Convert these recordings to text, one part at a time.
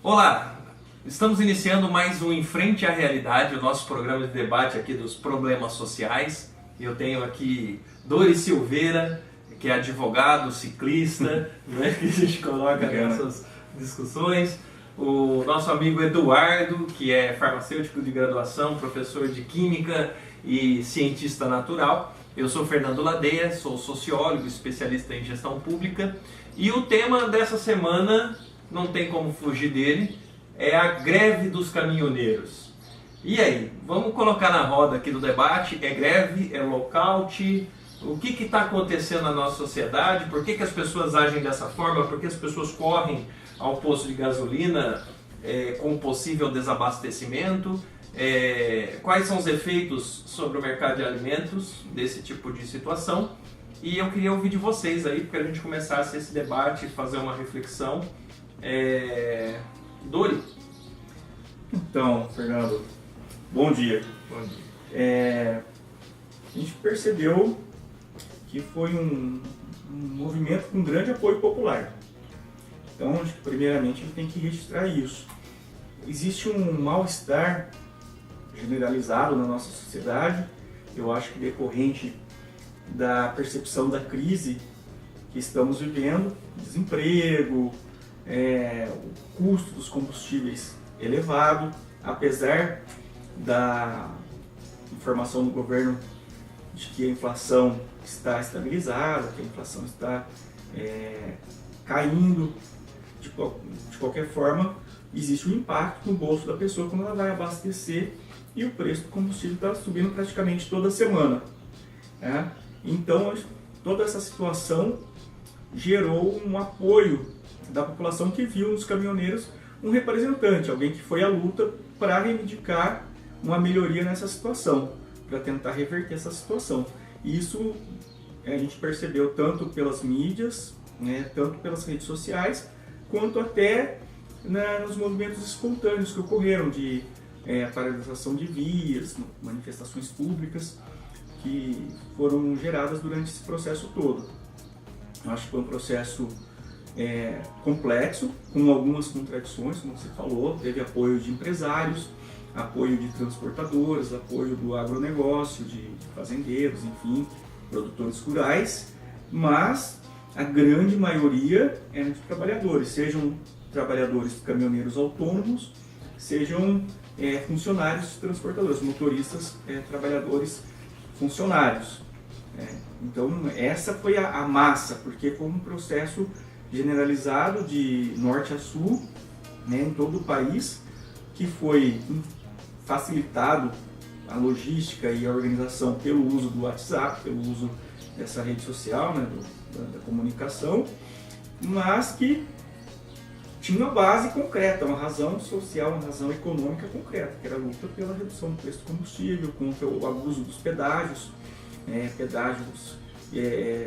Olá, estamos iniciando mais um Em Frente à Realidade, o nosso programa de debate aqui dos problemas sociais. Eu tenho aqui Dori Silveira, que é advogado, ciclista, né, que a gente coloca nessas discussões. O nosso amigo Eduardo, que é farmacêutico de graduação, professor de química e cientista natural. Eu sou Fernando Ladeia, sou sociólogo, especialista em gestão pública. E o tema dessa semana, não tem como fugir dele, é a greve dos caminhoneiros. E aí, vamos colocar na roda aqui do debate, é greve, é lockout, o que está acontecendo na nossa sociedade, por que as pessoas agem dessa forma, por que as pessoas correm ao posto de gasolina com possível desabastecimento, quais são os efeitos sobre o mercado de alimentos desse tipo de situação. E eu queria ouvir de vocês aí, porque a gente começasse esse debate, fazer uma reflexão. Dori? Então, Fernando, bom dia. Bom dia. A gente percebeu que foi um movimento com grande apoio popular. Então, acho que primeiramente a gente tem que registrar isso. Existe um mal-estar generalizado na nossa sociedade, eu acho que decorrente da percepção da crise que estamos vivendo, desemprego, o custo dos combustíveis elevado, apesar da informação do governo de que a inflação está estabilizada, que a inflação está caindo, de qualquer forma, existe um impacto no bolso da pessoa quando ela vai abastecer e o preço do combustível está subindo praticamente toda semana. Então, toda essa situação gerou um apoio da população que viu nos caminhoneiros um representante, alguém que foi à luta para reivindicar uma melhoria nessa situação, para tentar reverter essa situação. E isso a gente percebeu tanto pelas mídias, tanto pelas redes sociais, quanto até nos movimentos espontâneos que ocorreram de paralisação de vias, manifestações públicas que foram geradas durante esse processo todo. Eu acho que foi um processo complexo, com algumas contradições, como você falou, teve apoio de empresários, apoio de transportadores, apoio do agronegócio, de fazendeiros, enfim, produtores rurais, mas a grande maioria era de trabalhadores, sejam trabalhadores caminhoneiros autônomos, sejam funcionários transportadores, motoristas, trabalhadores funcionários. Então essa foi a massa, porque foi um processo generalizado de norte a sul, em todo o país, que foi facilitado a logística e a organização pelo uso do WhatsApp, pelo uso dessa rede social, da comunicação, mas que tinha uma base concreta, uma razão social, uma razão econômica concreta, que era a luta pela redução do preço do combustível, contra o abuso dos pedágios, pedágios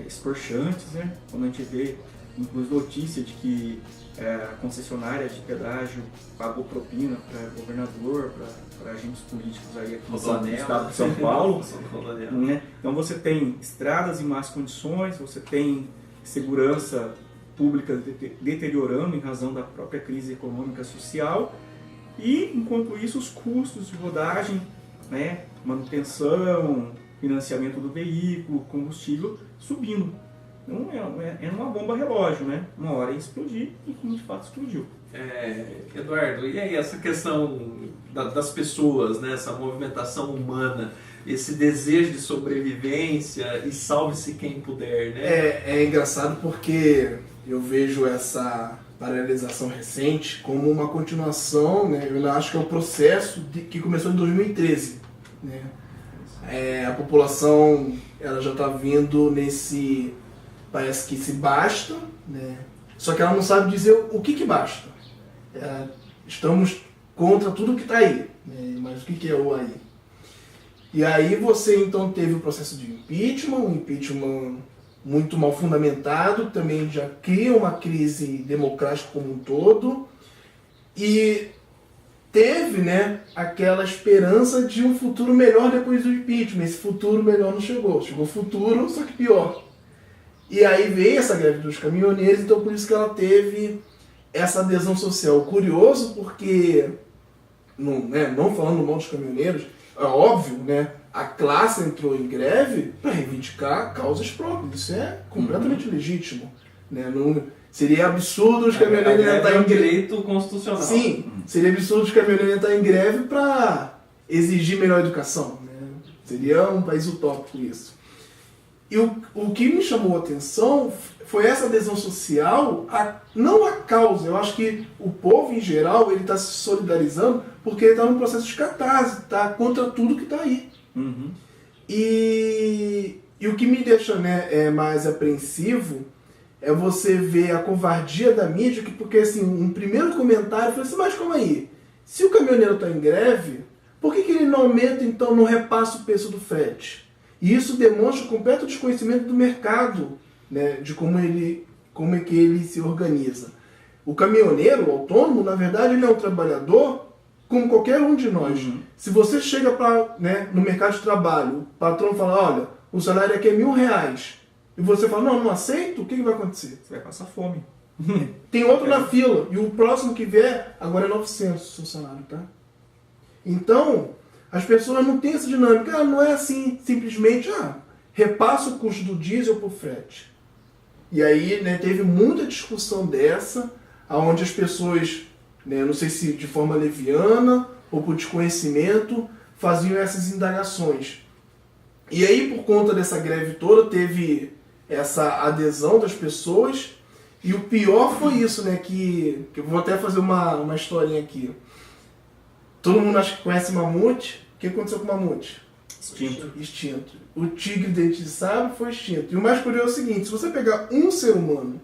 escorchantes, quando a gente vê, inclusive, notícia de que a concessionária de pedágio pagou propina para governador, para agentes políticos aí aqui no estado de São Paulo. Então você tem estradas em más condições, você tem segurança pública deteriorando em razão da própria crise econômica e social, e enquanto isso os custos de rodagem, manutenção, financiamento do veículo, combustível subindo. Então é uma bomba relógio, uma hora ia explodir e como de fato explodiu. Eduardo, e aí essa questão das pessoas, essa movimentação humana, esse desejo de sobrevivência e salve-se quem puder, É engraçado porque eu vejo essa paralisação recente como uma continuação, eu acho que é um processo que começou em 2013. A população ela já está vindo nesse, parece que se basta, só que ela não sabe dizer o que basta. Estamos contra tudo que está aí, mas o que é o aí? E aí você então teve o processo de impeachment, um impeachment muito mal fundamentado, também já cria uma crise democrática como um todo, e teve aquela esperança de um futuro melhor depois do impeachment. Esse futuro melhor não chegou, chegou futuro, só que pior. E aí veio essa greve dos caminhoneiros, então por isso que ela teve essa adesão social. Curioso porque, não falando mal dos caminhoneiros, é óbvio, né? A classe entrou em greve para reivindicar causas próprias. Isso é completamente legítimo. Né? Não, seria absurdo os caminhoneiros entrarem em greve. Direito constitucional. Sim, seria absurdo os caminhoneiros entrarem em greve para exigir melhor educação. Né? Seria um país utópico isso. E o que me chamou a atenção foi essa adesão social, não a causa. Eu acho que o povo, em geral, ele está se solidarizando porque ele está num processo de catarse, está contra tudo que está aí. Uhum. E o que me deixa, né, mais apreensivo é você ver a covardia da mídia, porque assim, um primeiro comentário foi assim, mas calma aí, se o caminhoneiro está em greve, por que ele não aumenta, então, não repassa o preço do frete? E isso demonstra o completo desconhecimento do mercado, né, de como é que ele se organiza. O caminhoneiro, o autônomo, na verdade, ele é um trabalhador como qualquer um de nós. Uhum. Se você chega no mercado de trabalho, o patrão fala, olha, o salário aqui é R$1.000, e você fala, não aceito, o que vai acontecer? Você vai passar fome. Tem outro na fila, e o próximo que vier, agora é 900 o seu salário, tá? Então, as pessoas não têm essa dinâmica, não é assim, simplesmente, repassa o custo do diesel por frete. E aí, né, teve muita discussão dessa, onde as pessoas, né, não sei se de forma leviana ou por desconhecimento, faziam essas indagações. E aí, por conta dessa greve toda, teve essa adesão das pessoas, e o pior foi isso, né, que eu vou até fazer uma historinha aqui. Todo mundo acha que conhece mamute. O que aconteceu com o mamute? Extinto. O tigre dente de sabre foi extinto. E o mais curioso é o seguinte, se você pegar um ser humano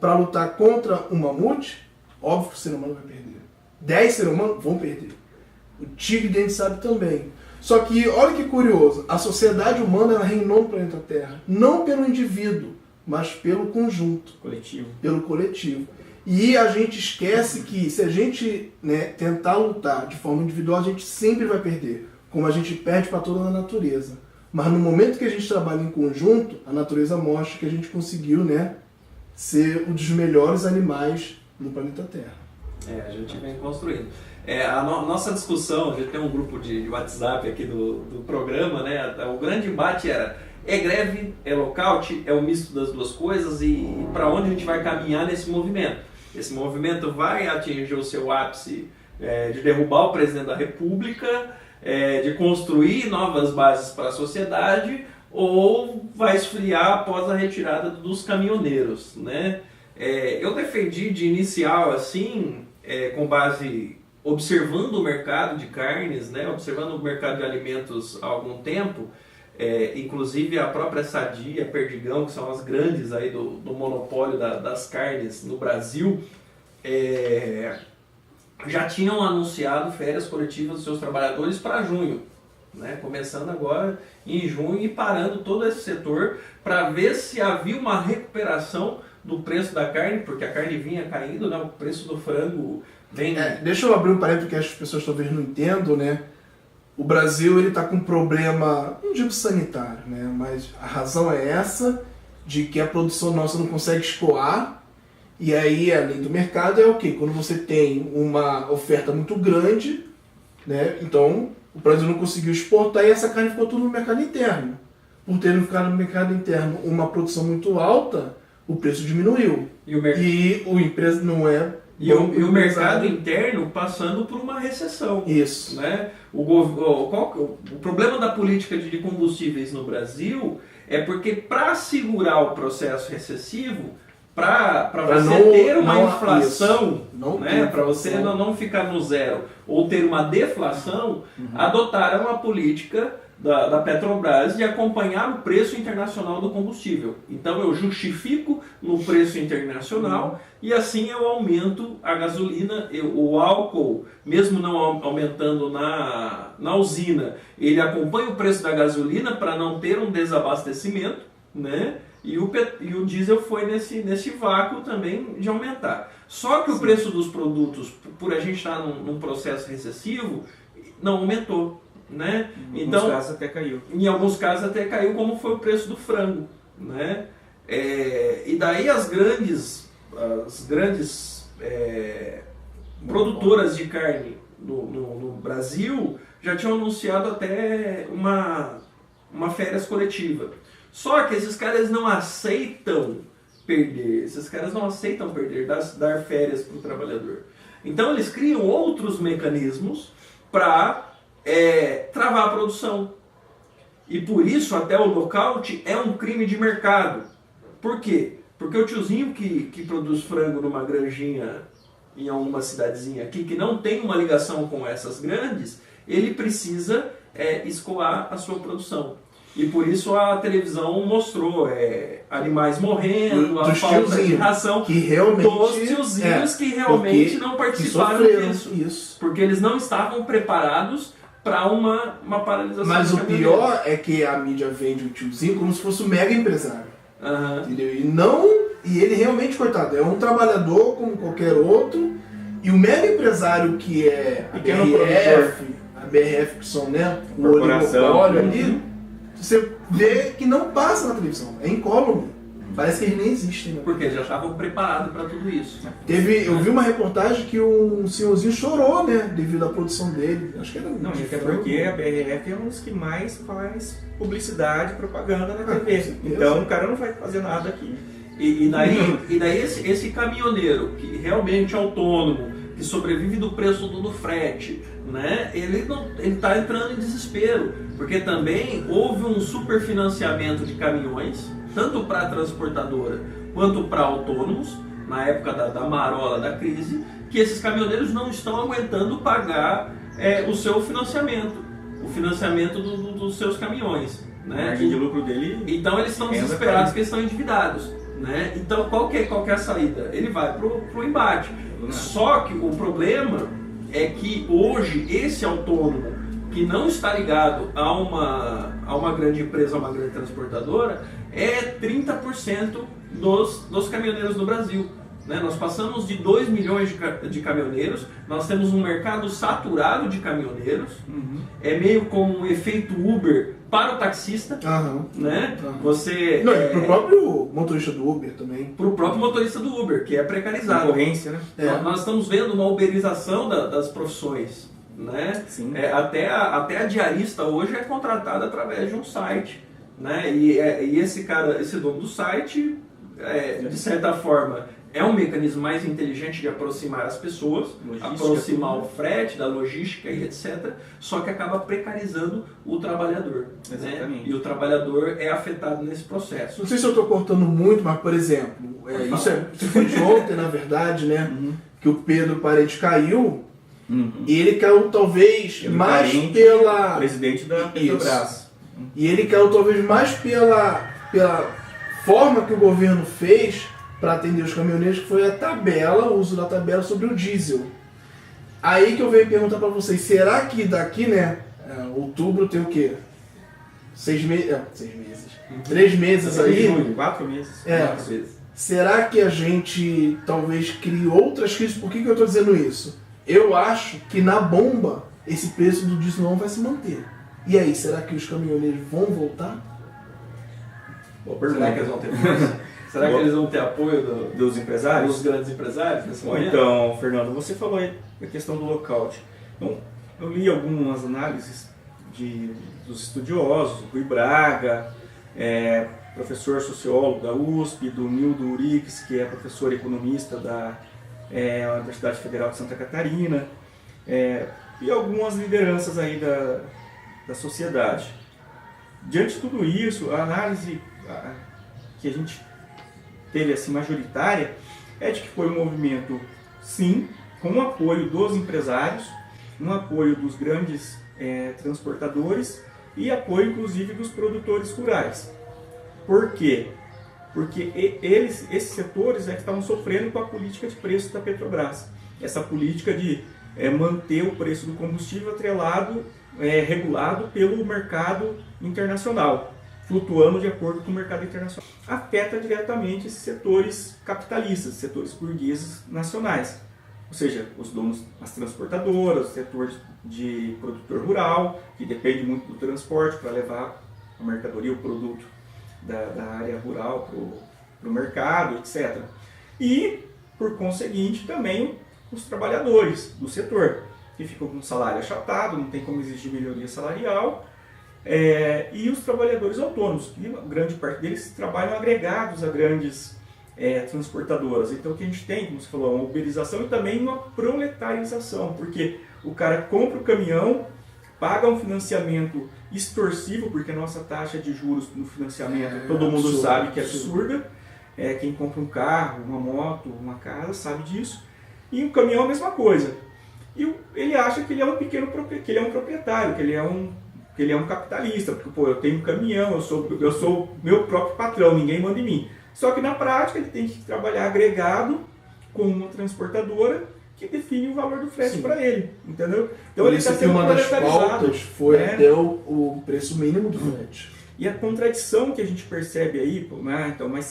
para lutar contra um mamute, óbvio que o ser humano vai perder. 10 seres humanos vão perder. O tigre dente de sabre também. Só que, olha que curioso, a sociedade humana ela reinou no planeta Terra. Não pelo indivíduo, mas pelo conjunto. Coletivo. Pelo coletivo. E a gente esquece que se a gente, né, tentar lutar de forma individual, a gente sempre vai perder. Como a gente perde para toda a natureza. Mas no momento que a gente trabalha em conjunto, a natureza mostra que a gente conseguiu, né, ser um dos melhores animais no planeta Terra. A gente vem construindo. Nossa discussão, a gente tem um grupo de WhatsApp aqui do programa, né? O grande embate era, é greve, é lockout, é o misto das duas coisas e para onde a gente vai caminhar nesse movimento? Esse movimento vai atingir o seu ápice de derrubar o presidente da República, de construir novas bases para a sociedade, ou vai esfriar após a retirada dos caminhoneiros, né? Eu defendi de inicial assim, com base observando o mercado de carnes, né? Observando o mercado de alimentos há algum tempo, inclusive a própria Sadia, Perdigão, que são as grandes aí do monopólio das carnes no Brasil, já tinham anunciado férias coletivas dos seus trabalhadores para junho, né? Começando agora em junho e parando todo esse setor para ver se havia uma recuperação do preço da carne, porque a carne vinha caindo, né? O preço do frango vem... Deixa eu abrir um parênteses que as pessoas talvez não entendam, né? O Brasil ele está com um problema, não digo sanitário, né? Mas a razão é essa, de que a produção nossa não consegue escoar, e aí a lei do mercado é o quê? Quando você tem uma oferta muito grande, né? Então o Brasil não conseguiu exportar e essa carne ficou tudo no mercado interno. Por ter ficado no mercado interno uma produção muito alta, o preço diminuiu. E o empresa não é... E o mercado interno passando por uma recessão. Isso. Né? O problema da política de combustíveis no Brasil é porque para segurar o processo recessivo, para você ter uma inflação, né? Para você não ficar no zero ou ter uma deflação, adotaram a política da Petrobras de acompanhar o preço internacional do combustível. Então eu justifico no preço internacional e assim eu aumento a gasolina, o álcool, mesmo não aumentando na usina, ele acompanha o preço da gasolina para não ter um desabastecimento, né? E o diesel foi nesse vácuo também de aumentar. Só que o preço dos produtos, por a gente estar num processo recessivo, não aumentou. Né? Em alguns casos até caiu. Em alguns casos até caiu, como foi o preço do frango. Né? E daí as grandes produtoras de carne no Brasil já tinham anunciado até uma férias coletiva. Só que esses caras não aceitam perder, dar férias para o trabalhador. Então eles criam outros mecanismos para travar a produção. E por isso até o lockout é um crime de mercado. Por quê? Porque o tiozinho que produz frango numa granjinha em alguma cidadezinha aqui, que não tem uma ligação com essas grandes, ele precisa escoar a sua produção. E por isso a televisão mostrou animais morrendo, a falta de ração dos tiozinhos que realmente não participaram disso. Isso. Porque eles não estavam preparados para uma paralisação. Mas o pior é que a mídia vende o tiozinho como se fosse um mega empresário. Entendeu? E ele realmente, coitado, é um trabalhador como qualquer outro. E o mega empresário que é a BRF, que são, né, o oligopólio ali, você vê que não passa na televisão, é incólume. Parece que eles nem existem. Né? Porque já estavam preparados para tudo isso. Eu vi uma reportagem que um senhorzinho chorou, né, devido à produção dele. Acho que era até porque a BRF é um dos que mais faz publicidade e propaganda na TV. Então o cara não vai fazer nada aqui. E daí esse caminhoneiro que realmente é autônomo, que sobrevive do preço do frete, né? Ele está entrando em desespero, porque também houve um superfinanciamento de caminhões, tanto para a transportadora quanto para autônomos, na época da marola da crise, que esses caminhoneiros não estão aguentando pagar o seu financiamento, o financiamento dos seus caminhões. Né? A margem de lucro dele. Então eles estão desesperados porque eles estão endividados. Né? Então qual que é a saída? Ele vai pro embate. Só que o problema é que hoje esse autônomo que não está ligado a uma grande empresa, a uma grande transportadora, é 30% dos caminhoneiros no Brasil. Né? Nós passamos de 2 milhões de caminhoneiros, nós temos um mercado saturado de caminhoneiros, é meio como um efeito Uber para o taxista, né? Você para o próprio motorista do Uber também. Para o próprio motorista do Uber, que é precarizado. Concorrência, né? Nós estamos vendo uma uberização das profissões, né? Sim. Até a diarista hoje é contratada através de um site, né? E esse dono do site, de certa forma, é um mecanismo mais inteligente de aproximar as pessoas, aproximar o frete, da logística e etc. Só que acaba precarizando o trabalhador. Né? E o trabalhador é afetado nesse processo. Não sei se eu estou cortando muito, mas, por exemplo, isso foi de ontem, na verdade, né? Que o Pedro Parente caiu. E ele caiu talvez mais pela... presidente da Petrobras. E ele caiu talvez mais pela forma que o governo fez para atender os caminhoneiros, que foi o uso da tabela sobre o diesel. Aí que eu venho perguntar para vocês, será que daqui, né, outubro tem o quê? 6 meses? 3 meses aí? 4 meses. 4 meses. Será que a gente talvez crie outras crises? Por que eu estou dizendo isso? Eu acho que na bomba esse preço do diesel não vai se manter. E aí, será que os caminhoneiros vão voltar? Será que eles vão ter força? Será que eles vão ter apoio dos empresários? Dos grandes empresários nesse momento? Então, Fernando, você falou aí da questão do lockout. Então, eu li algumas análises dos estudiosos, Rui Braga, professor sociólogo da USP, do Nildo Urix, que é professor economista da Universidade Federal de Santa Catarina, e algumas lideranças aí da sociedade. Diante de tudo isso, a análise que a gente teve assim majoritária é de que foi um movimento, sim, com o apoio dos empresários, um apoio dos grandes transportadores e apoio inclusive dos produtores rurais. Por quê? Porque esses setores estavam sofrendo com a política de preço da Petrobras. Essa política de manter o preço do combustível atrelado, regulado pelo mercado internacional, flutuando de acordo com o mercado internacional. Afeta diretamente esses setores capitalistas, setores burgueses nacionais. Ou seja, os donos das transportadoras, o setor de produtor rural, que depende muito do transporte para levar a mercadoria, o produto da área rural para o mercado, etc. E por conseguinte também os trabalhadores do setor, que ficam com um salário achatado, não tem como exigir melhoria salarial, e os trabalhadores autônomos, que grande parte deles trabalham agregados a grandes transportadoras. Então o que a gente tem, como você falou, uma uberização e também uma proletarização, porque o cara compra o caminhão, paga um financiamento extorsivo, porque a nossa taxa de juros no financiamento, todo mundo sabe que é absurda. Quem compra um carro, uma moto, uma casa, sabe disso. E o caminhão é a mesma coisa. E ele acha que ele é um que ele é um proprietário, que ele é um capitalista, porque eu tenho um caminhão, eu sou meu próprio patrão, ninguém manda em mim. Só que na prática ele tem que trabalhar agregado com uma transportadora que define o valor do frete para ele, entendeu? Então por ele isso está que sendo uma das proletarizado, pautas foi até o preço mínimo do frete. E a contradição que a gente percebe aí, então, mas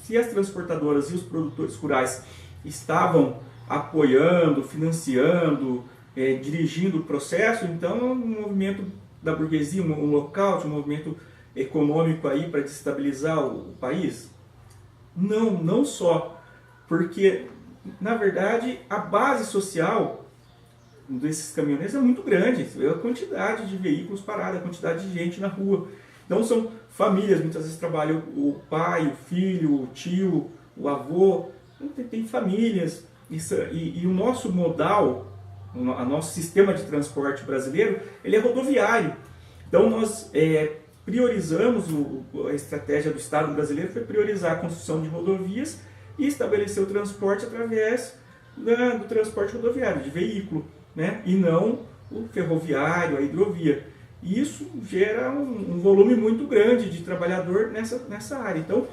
se as transportadoras e os produtores rurais estavam apoiando, financiando, dirigindo o processo, então um movimento da burguesia, um lockout, um movimento econômico aí para desestabilizar o país? Não só, porque na verdade a base social desses caminhoneiros é muito grande, a quantidade de veículos parados, a quantidade de gente na rua. Então são famílias, muitas vezes trabalham o pai, o filho, o tio, o avô, tem famílias. E o nosso modal, o nosso sistema de transporte brasileiro, ele é rodoviário. Então nós priorizamos, a estratégia do Estado brasileiro foi priorizar a construção de rodovias e estabelecer o transporte através do transporte rodoviário, de veículo, né? E não o ferroviário, a hidrovia. E isso gera um volume muito grande de trabalhador nessa área. Então,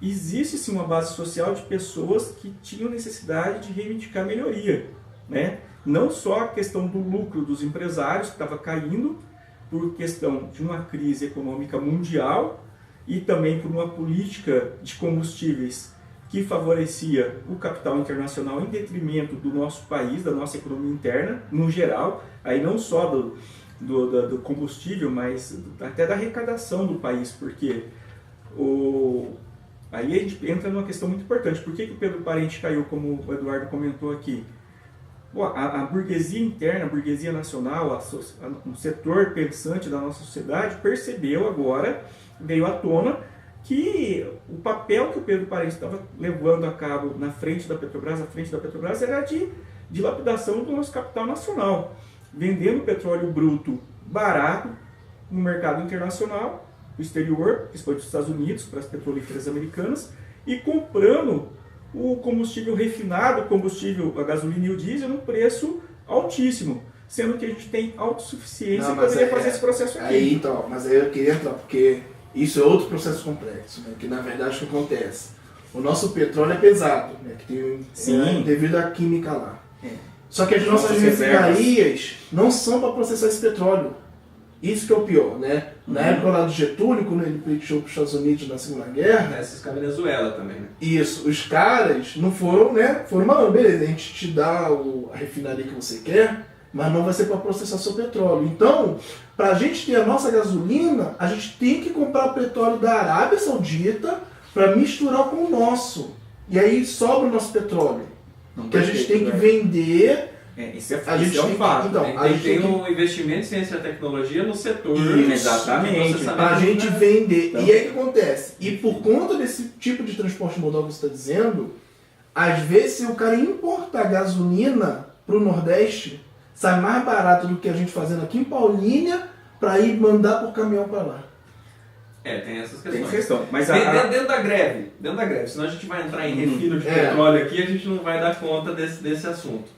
existe sim uma base social de pessoas que tinham necessidade de reivindicar melhoria, né? Não só a questão do lucro dos empresários, que estava caindo por questão de uma crise econômica mundial e também por uma política de combustíveis que favorecia o capital internacional em detrimento do nosso país, da nossa economia interna, no geral, aí não só do combustível, mas até da arrecadação do país, porque aí a gente entra numa questão muito importante. Por que o Pedro Parente caiu, como o Eduardo comentou aqui? A burguesia interna, a burguesia nacional, o setor pensante da nossa sociedade percebeu agora, veio à tona, que o papel que o Pedro Parente estava levando a cabo na frente da Petrobras, era de dilapidação do nosso capital nacional, vendendo petróleo bruto barato no mercado internacional, no exterior, principalmente nos Estados Unidos, para as petrolíferas americanas, e comprando o combustível refinado, a gasolina e o diesel, num preço altíssimo, sendo que a gente tem autossuficiência e poderia fazer esse processo aqui. Mas aí eu queria entrar, porque isso é outro processo complexo, né? Que na verdade o que acontece? O nosso petróleo é pesado, né? Que tem, devido à química lá. Só que as nossas refinarias não são para processar esse petróleo. Isso que é o pior, né? Na época lá do Getúlio, quando ele pleiteou para os Estados Unidos na Segunda Guerra... Essas com a Venezuela também, né? Isso, os caras não foram, né? Foram, beleza, a gente te dá a refinaria que você quer, mas não vai ser para processar seu petróleo. Então, para a gente ter a nossa gasolina, a gente tem que comprar petróleo da Arábia Saudita para misturar com o nosso. E aí sobra o nosso petróleo, que a gente tem que vender... Isso é um fato. Então, a gente tem um investimento em ciência e tecnologia no setor. Exatamente. Para a gente vender. Então, e aí o que acontece? E por conta desse tipo de transporte modal que você está dizendo, às vezes se o cara importar gasolina para o Nordeste, sai mais barato do que a gente fazendo aqui em Paulínia para ir mandar por caminhão para lá. Tem essas questões. Tem essa questão. Mas dentro da greve, senão a gente vai entrar em refino de petróleo aqui, a gente não vai dar conta desse assunto.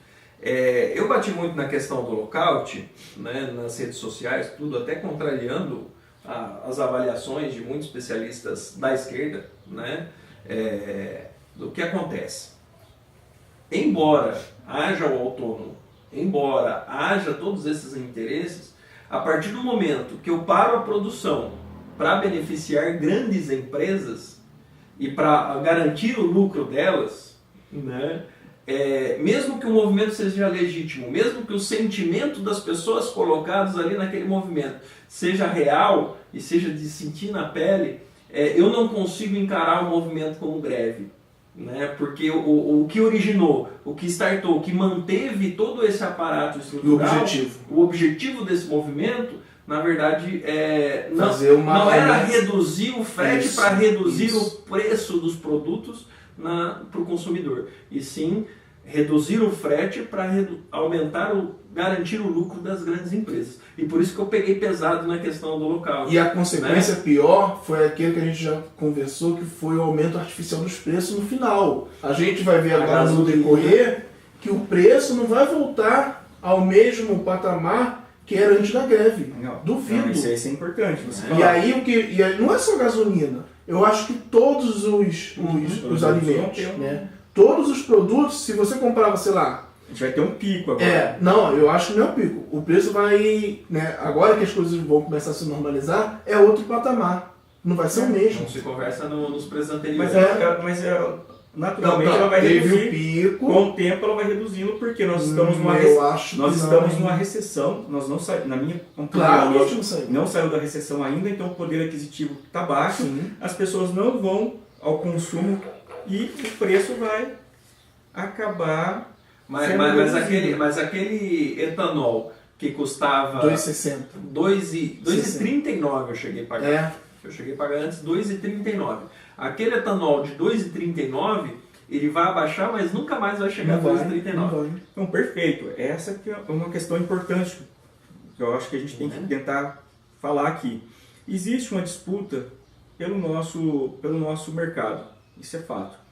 Eu bati muito na questão do lockout, né, nas redes sociais, tudo, até contrariando as avaliações de muitos especialistas da esquerda, né, do que acontece. Embora haja o autônomo, embora haja todos esses interesses, a partir do momento que eu paro a produção para beneficiar grandes empresas e para garantir o lucro delas, né, mesmo que o movimento seja legítimo, mesmo que o sentimento das pessoas colocadas ali naquele movimento seja real e seja de sentir na pele, eu não consigo encarar o movimento como greve. né? Porque o que originou, o que startou, o que manteve todo esse aparato estrutural, o objetivo desse movimento, na verdade, não era reduzir o frete para reduzir o preço dos produtos para o consumidor, e sim reduzir o frete para garantir o lucro das grandes empresas. E por isso que eu peguei pesado na questão do local. E a consequência pior foi aquilo que a gente já conversou, que foi o aumento artificial dos preços no final. A gente vai ver agora no decorrer que o preço não vai voltar ao mesmo patamar que era antes da greve. Duvido. Isso é importante. E aí não é só gasolina. Eu acho que todos os alimentos, né? Todos os produtos, se você comprava, sei lá... A gente vai ter um pico agora. Não, eu acho que não é um pico. O preço vai... Né, agora que as coisas vão começar a se normalizar, é outro patamar. Não vai ser o mesmo. Não se conversa nos preços anteriores. Mas naturalmente ela vai reduzir. Pico. Com o tempo ela vai reduzindo, porque nós estamos numa recessão. Nós não saímos, na minha opinião, não saiu da recessão ainda, então o poder aquisitivo está baixo. Sim. As pessoas não vão ao consumo e o preço vai acabar. Mas aquele etanol que custava 2,60. 2,39 eu cheguei a pagar. Eu cheguei a pagar antes 2,39. Aquele etanol de 2,39, ele vai abaixar, mas nunca mais vai chegar a 2,39. Então, perfeito. Essa que é uma questão importante que eu acho que a gente tem que tentar falar aqui. Existe uma disputa pelo nosso mercado. Isso é fato.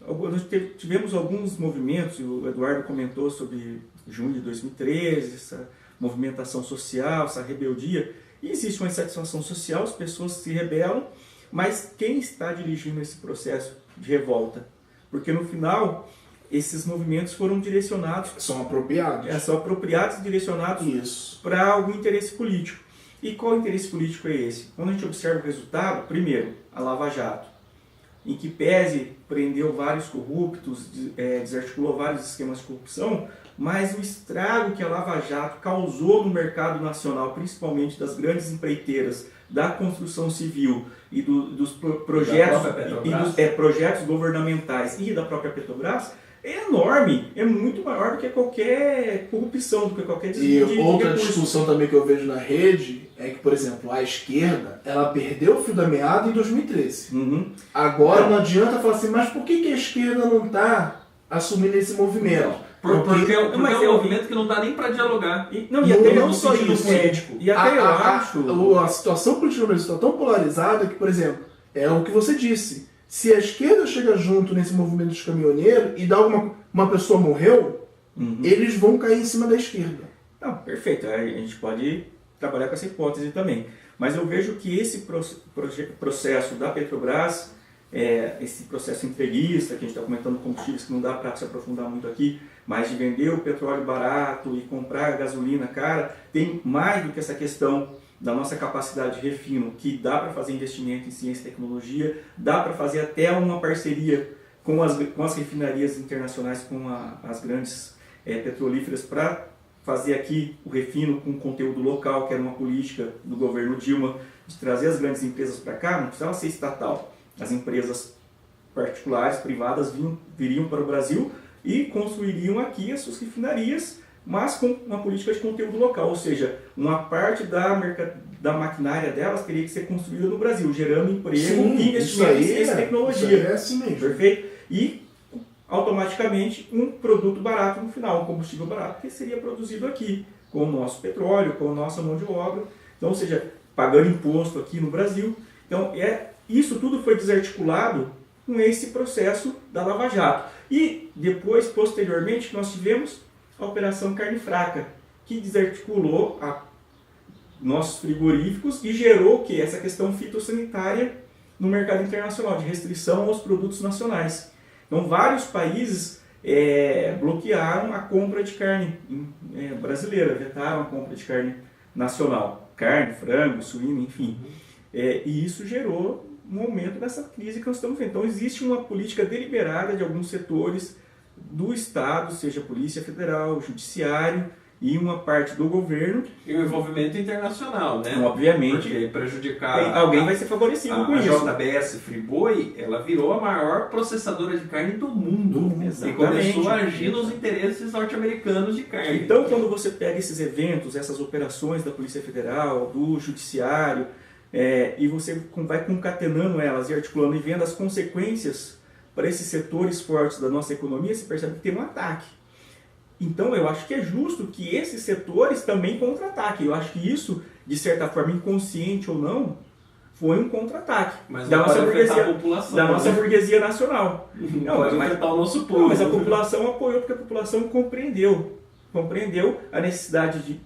Nós tivemos alguns movimentos, o Eduardo comentou sobre junho de 2013, essa movimentação social, essa rebeldia. E existe uma insatisfação social, as pessoas se rebelam, mas quem está dirigindo esse processo de revolta? Porque no final, esses movimentos foram direcionados... São apropriados. São apropriados e direcionados para algum interesse político. E qual interesse político é esse? Quando a gente observa o resultado, primeiro, a Lava Jato, em que pese prendeu vários corruptos, desarticulou vários esquemas de corrupção, mas o estrago que a Lava Jato causou no mercado nacional, principalmente das grandes empreiteiras da construção civil e dos projetos governamentais e da própria Petrobras, é enorme, é muito maior do que qualquer corrupção, do que qualquer desvio de outra discussão também que eu vejo na rede é que, por exemplo, a esquerda, ela perdeu o fio da meada em 2013. Agora não adianta falar assim, mas por que a esquerda não está assumindo esse movimento? Porque é um movimento que não dá nem para dialogar. Não só isso. E até eu acho... A situação política no Brasil está tão polarizada que, por exemplo, é o que você disse. Se a esquerda chega junto nesse movimento dos caminhoneiros e dá uma pessoa morreu, eles vão cair em cima da esquerda. Não, perfeito. A gente pode trabalhar com essa hipótese também. Mas eu vejo que esse processo da Petrobras, esse processo entreguista, que a gente está comentando combustíveis, que não dá para se aprofundar muito aqui, mas de vender o petróleo barato e comprar a gasolina cara, tem mais do que essa questão da nossa capacidade de refino, que dá para fazer investimento em ciência e tecnologia, dá para fazer até uma parceria com as refinarias internacionais, com as grandes petrolíferas, para fazer aqui o refino com conteúdo local, que era uma política do governo Dilma, de trazer as grandes empresas para cá, não precisava ser estatal. As empresas particulares, privadas, viriam para o Brasil e construiriam aqui as suas refinarias, mas com uma política de conteúdo local, ou seja, uma parte da maquinária delas teria que ser construída no Brasil, gerando emprego e investimento em ciência e tecnologia. É assim mesmo. Perfeito? E automaticamente um produto barato no final, um combustível barato, que seria produzido aqui, com o nosso petróleo, com a nossa mão de obra, então, ou seja, pagando imposto aqui no Brasil. Então, isso tudo foi desarticulado com esse processo da Lava Jato. E depois, posteriormente, nós tivemos a Operação Carne Fraca, que desarticulou nossos frigoríficos e gerou que essa questão fitossanitária no mercado internacional, de restrição aos produtos nacionais. Então, vários países bloquearam a compra de carne brasileira, vetaram a compra de carne nacional, carne, frango, suíno, enfim. E isso gerou um aumento dessa crise que nós estamos vendo. Então, existe uma política deliberada de alguns setores do Estado, seja Polícia Federal, Judiciário e uma parte do governo. E o envolvimento internacional, né? Obviamente. Porque prejudicar... Alguém vai ser favorecido com isso. A JBS Friboi, ela virou a maior processadora de carne do mundo. E começou a agir nos interesses norte-americanos de carne. Então, quando você pega esses eventos, essas operações da Polícia Federal, do Judiciário, e você vai concatenando elas e articulando e vendo as consequências para esses setores fortes da nossa economia, você percebe que tem um ataque. Então, eu acho que é justo que esses setores também contra-ataquem. Eu acho que isso, de certa forma, inconsciente ou não, foi um contra-ataque da nossa burguesia nacional. Não, vai afetar o nosso povo. Mas a população apoiou porque a população compreendeu a necessidade de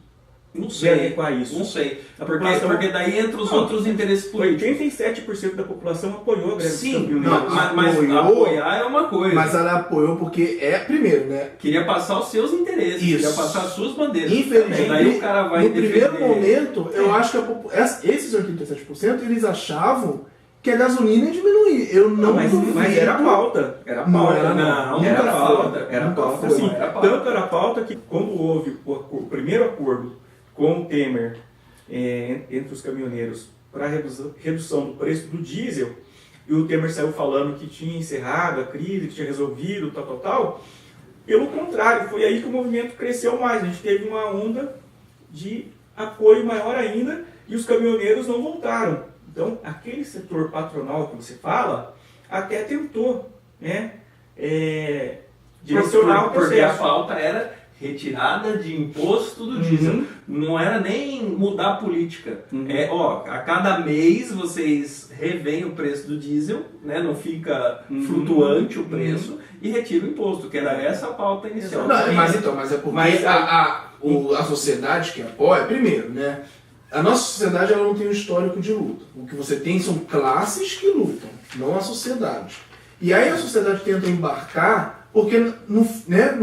adequar isso. Não sei. Porque daí entra os outros interesses políticos. 87% da população apoiou a greve dos caminhoneiros. Mas apoiar é uma coisa. Mas ela apoiou porque primeiro, né? Queria passar os seus interesses, queria passar as suas bandeiras. Infelizmente, daí o cara vai no primeiro momento, eu acho que esses 87% eles achavam que a gasolina ia diminuir. Eu não duvido. Mas era pauta. Era pauta. Assim, tanto era pauta que quando houve o primeiro acordo com o Temer entre os caminhoneiros para a redução do preço do diesel, e o Temer saiu falando que tinha encerrado a crise, que tinha resolvido, tal. Pelo contrário, foi aí que o movimento cresceu mais. A gente teve uma onda de apoio maior ainda e os caminhoneiros não voltaram. Então, aquele setor patronal que você fala, até tentou direcionar o processo. Porque a pauta era retirada de imposto do diesel. Não era nem mudar a política. A cada mês vocês revêem o preço do diesel, né? Não fica flutuante o preço, e retira o imposto, que era essa a pauta inicial. Não, mas é porque a sociedade que apoia, primeiro, né? A nossa sociedade ela não tem um histórico de luta. O que você tem são classes que lutam, não a sociedade. E aí a sociedade tenta embarcar, porque no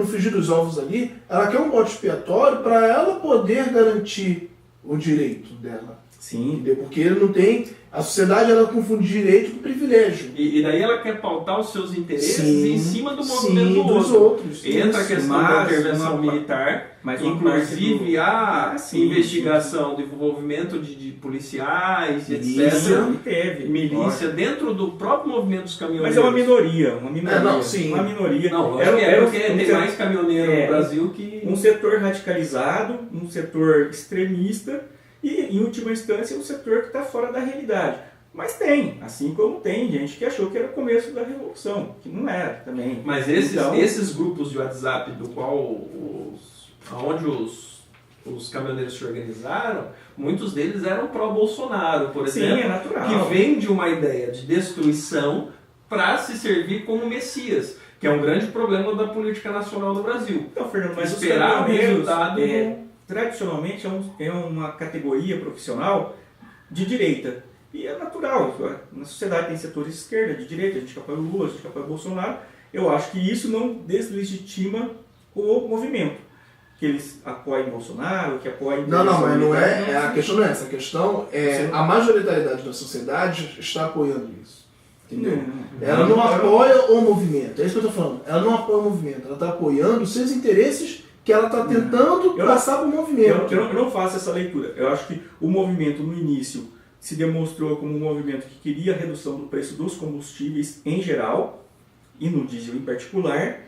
frigir dos ovos ali, ela quer um bode expiatório para ela poder garantir o direito dela. Sim. Entendeu? Porque ele não tem... A sociedade ela confunde direito com privilégio. E daí ela quer pautar os seus interesses em cima do movimento dos outros. Entra a questão da intervenção militar, inclusive a investigação do envolvimento de policiais, etc. Milícia dentro do próprio movimento dos caminhoneiros. Mas é uma minoria. Uma minoria. Não, porque tem mais caminhoneiro no Brasil que... Um setor radicalizado, um setor extremista, e, em última instância, um setor que está fora da realidade. Mas tem, assim como tem gente que achou que era o começo da revolução, que não era também. Mas esses grupos de WhatsApp do qual onde os caminhoneiros se organizaram, muitos deles eram pró-Bolsonaro, por exemplo. Sim, é natural. Que vem de uma ideia de destruição para se servir como messias, que é um grande problema da política nacional do Brasil. Então, Fernando, mas esperar o resultado... Tradicionalmente é uma categoria profissional de direita. E é natural. Na sociedade tem setores de esquerda, de direita, a gente que apoia o Lula, a gente que apoia o Bolsonaro. Eu acho que isso não deslegitima o movimento. Que eles apoiem Bolsonaro, que apoiem... Não, mas não é. A questão não é essa. A questão é a majoritariedade da sociedade está apoiando isso. Entendeu? Ela não apoia o movimento. É isso que eu estou falando. Ela não apoia o movimento. Ela está apoiando os seus interesses que ela está tentando passar para o movimento. Eu não faço essa leitura. Eu acho que o movimento, no início, se demonstrou como um movimento que queria a redução do preço dos combustíveis em geral, e no diesel em particular.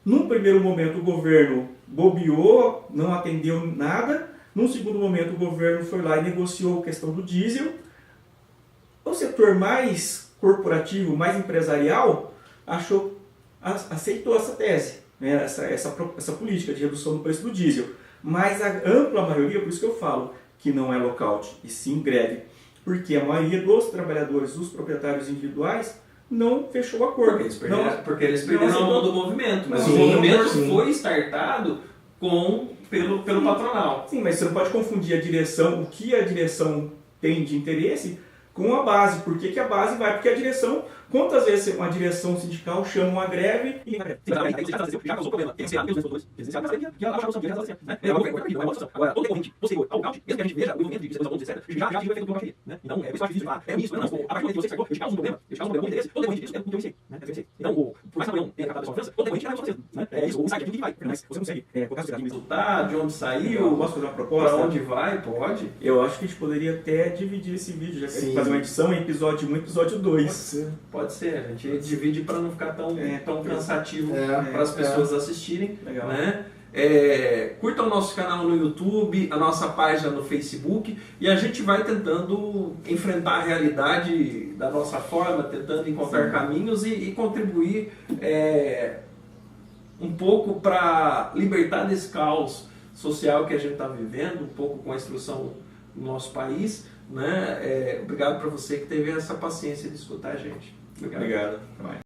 Num primeiro momento, o governo bobeou, não atendeu nada. Num segundo momento, o governo foi lá e negociou a questão do diesel. O setor mais corporativo, mais empresarial, aceitou essa tese. Essa política de redução do preço do diesel. Mas a ampla maioria, por isso que eu falo que não é lockout, e sim greve, porque a maioria dos trabalhadores, dos proprietários individuais, não fechou o acordo. Porque eles perderam a mão do movimento. Mas o movimento foi startado pelo patronal. Sim, mas você não pode confundir a direção, o que a direção tem de interesse, com a base. Por que a base vai? Porque a direção Quantas vezes uma direção sindical chama uma greve e já causou problema. Tem que ser pelos setores. Que ela achou que já está né? Agora, todo decorrente posterior ao nocaute, mesmo que a gente veja o movimento de seus etc., já tive efeito do nocaute. Né? Então, por isso eu acho difícil falar, é isso, não, a partir do momento que você sacou, eu te causo um problema, bom interesse, todo decorrente disso é o que eu iniciei. Né? Então, por mais que a Napoleão tenha captado a sua ofensa, todo decorrente era você. Né? É isso, o site aqui vai, mas você consegue colocar a sociedade resultar, de onde saiu, posso fazer uma proposta? para onde vai, pode. Eu acho que a gente poderia até dividir esse vídeo, já que a gente Sim. fazer uma edição em episódio 1 e episódio 2. Pode ser, a gente divide para não ficar tão cansativo É, para as pessoas assistirem. Legal. Né? Curta o nosso canal no YouTube, a nossa página no Facebook, e a gente vai tentando enfrentar a realidade da nossa forma, tentando encontrar caminhos e contribuir um pouco para libertar desse caos social que a gente está vivendo, um pouco com a instrução no nosso país. Né? Obrigado para você que teve essa paciência de escutar a gente. Obrigado. Até mais.